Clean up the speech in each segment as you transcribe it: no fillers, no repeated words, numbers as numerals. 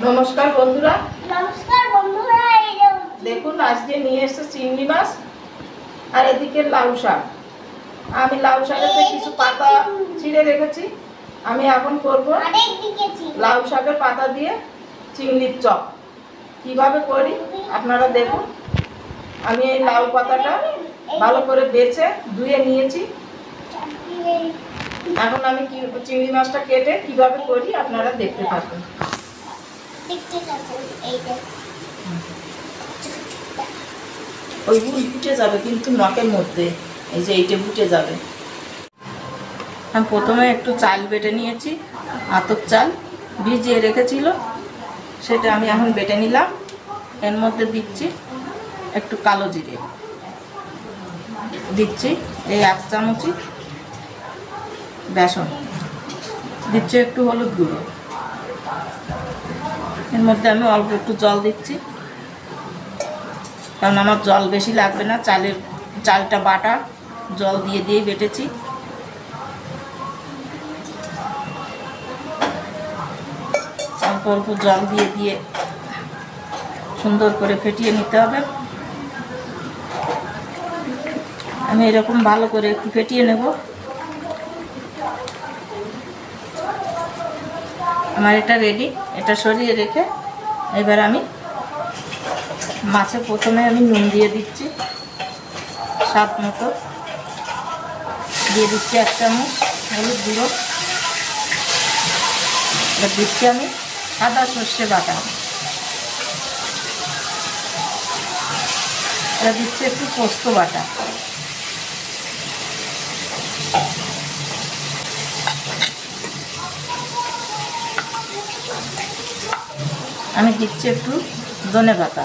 নমস্কার বন্ধুরা। নমস্কার বন্ধুরা, এই যে দেখুন আজকে নিয়ে এসেছে চিংড়ি মাছ আর এদিকে লাউ শাক। আমি লাউ শাকেতে কিছু পাতা ছিঁড়ে রেখেছি। আমি এখন করব লাউ শাকের পাতা দিয়ে চিংড়ির চপ। কিভাবে করি আপনারা দেখুন। আমি এই লাউ পাতাটা ভালো করে বেছে ধুয়ে নিয়েছি। এখন আমি চিংড়ি মাছটা কেটে কিভাবে করি আপনারা দেখতে থাকুন। ওইগুলো ফুটে যাবে কিন্তু নখের মধ্যে, এই যে এইটা ফুটে যাবে। আমি প্রথমে একটু চাল বেটে নিয়েছি, আতপ চাল ভিজিয়ে রেখেছিল, সেটা আমি এখন বেটে নিলাম। এর মধ্যে দিচ্ছি একটু কালো জিরে, দিচ্ছি এই 1 চামচি বেসন, দিচ্ছি একটু হলুদ গুঁড়ো। এর মধ্যে আমি অল্প একটু জল দিচ্ছি, কারণ আমার জল বেশি লাগবে না। চালটা বাটা জল দিয়ে দিয়ে বেটেছি। অল্প অল্প জল দিয়ে দিয়ে সুন্দর করে ফেটিয়ে নিতে হবে। আমি এরকম ভালো করে একটু ফেটিয়ে নেব। আমার এটা রেডি। এটা সরিয়ে রেখে এবার আমি মাছে প্রথমে আমি নুন দিয়ে দিচ্ছি, স্বাদ মতো দিয়ে দিচ্ছি 1 চামচ হলুদ গুঁড়ো। এবার দিচ্ছি আমি সাদা সর্ষে বাটা। এবার দিচ্ছি একটু পোস্ত বাটা। আমি দিচ্ছি একটু ধনেপাতা।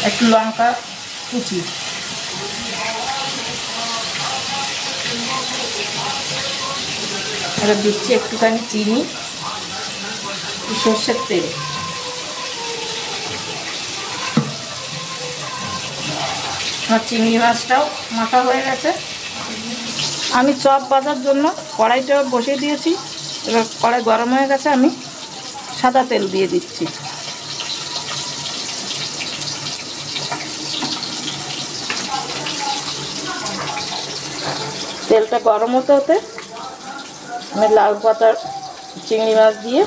একটু লঙ্কা কুচি। এবার দিচ্ছি একটুখানি চিনি, সর্ষের তেল। আমার চিংড়ি মাছটাও মাখা হয়ে গেছে। আমি চপ ভাজার জন্য কড়াইটা বসিয়ে দিয়েছি। এবার কড়াই গরম হয়ে গেছে, আমি সাদা তেল দিয়ে দিচ্ছি। তেলটা গরম হতে হতে আমি লাউ পাতার চিংড়ি মাছ দিয়ে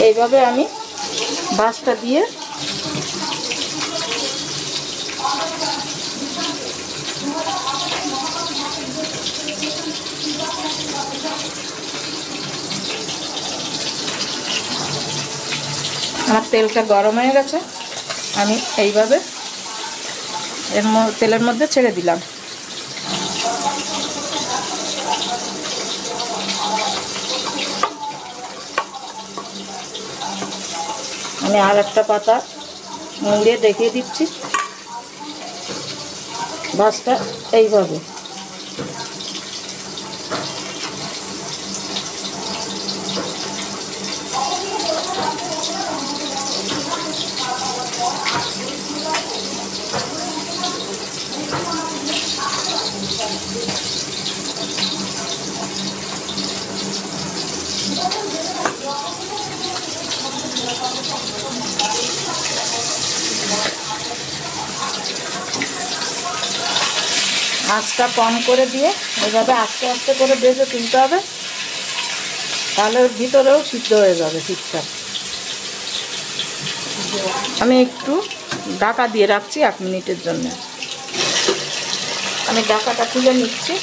এইভাবে আমি ভাজটা দিয়ে আমার তেলটা গরম হয়ে গেছে। আমি এইভাবে তেলের মধ্যে ছেড়ে দিলাম। আমি আর একটা পাতা মুড়িয়ে দেখিয়ে দিচ্ছি ভাজটা এইভাবে। আঁচটা কম করে দিয়ে এইভাবে আস্তে আস্তে করে ভেজে তুলতে হবে, তাহলে ওর ভিতরেও সিদ্ধ হয়ে যাবে ঠিকঠাক। আমি একটু ঢাকা দিয়ে রাখছি 1 মিনিটের জন্য। আমি ঢাকাটা খুলে নিচ্ছি।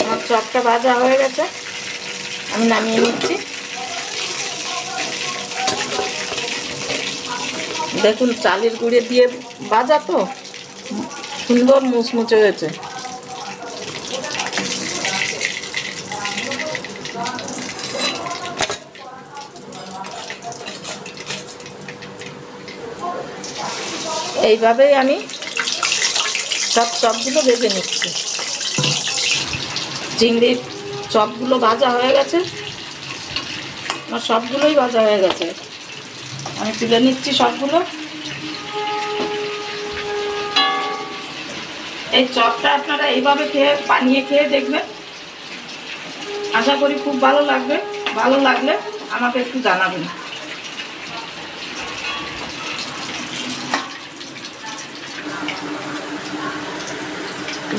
আমার চপটা ভাজা হয়ে গেছে, আমি নামিয়ে নিচ্ছি। দেখুন চালের গুঁড়ে দিয়ে ভাজা তো সুন্দর মুচমুচে হয়েছে। এইভাবেই আমি সব চপগুলো ভেজে নিচ্ছি। চিংড়ির চপগুলো ভাজা হয়ে গেছে, আমার সবগুলোই ভাজা হয়ে গেছে। আমি তুলে নিচ্ছি সবগুলো। এই চপটা আপনারা এইভাবে বানিয়ে খেয়ে দেখবেন, আশা করি খুব ভালো লাগবে। ভালো লাগলে আমাকে একটু জানাবেন।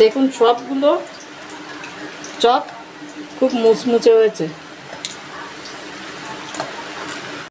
দেখুন সবগুলো চপ খুব মুচমুচে হয়েছে।